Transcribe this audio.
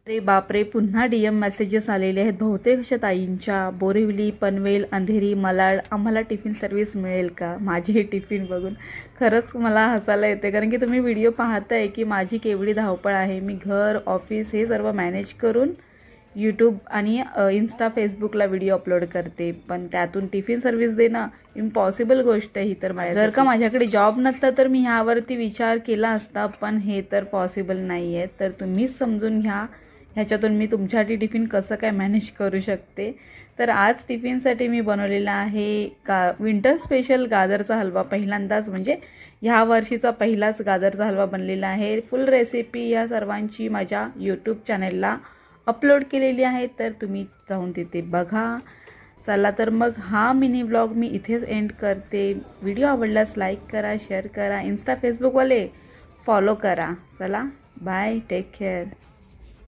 अरे बापरे, पुन्हा DM मेसेजेस आलेले आहेत बहुतेक अशा ताईंच्या. बोरिवली, पनवेल, अंधेरी, malaड आम्हाला टिफिन सर्व्हिस मिळेल का? माझे हे टिफिन बघून खरंच मला हसायला येते, कारण की तुम्ही व्हिडिओ पाहताय की माझी केवढी धावपळ आहे. मी घर, ऑफिस हे सर्व मॅनेज करून यूट्यूब आणि इंस्टा, फेसबुकला व्हिडिओ अपलोड करते, पण त्यातून टिफिन सर्व्हिस देणं इम्पॉसिबल गोष्ट ही तर माझ्या. जर का माझ्याकडे जॉब नसता तर मी ह्यावरती विचार केला असता, पण हे तर पॉसिबल नाही आहे. तर तुम्हीच समजून घ्या ह्याच्यातून मी तुमच्यासाठी टिफिन कसं काय मॅनेज करू शकते. तर आज टिफिनसाठी मी बनवलेला आहे विंटर स्पेशल गाजरचा हलवा. पहिल्यांदाच म्हणजे ह्या वर्षीचा पहिलाच गाजरचा हलवा बनलेला आहे. फुल रेसिपी या सर्वांची माझ्या यूट्यूब चॅनलला अपलोड केलेली आहे, तर तुम्ही जाऊन तिथे बघा. चला तर मग हा मिनी व्लॉग मी इथेच एंड करते. व्हिडिओ आवडल्यास लाईक करा, शेअर करा, इंस्टा फेसबुकवाले फॉलो करा. चला बाय, टेक केअर.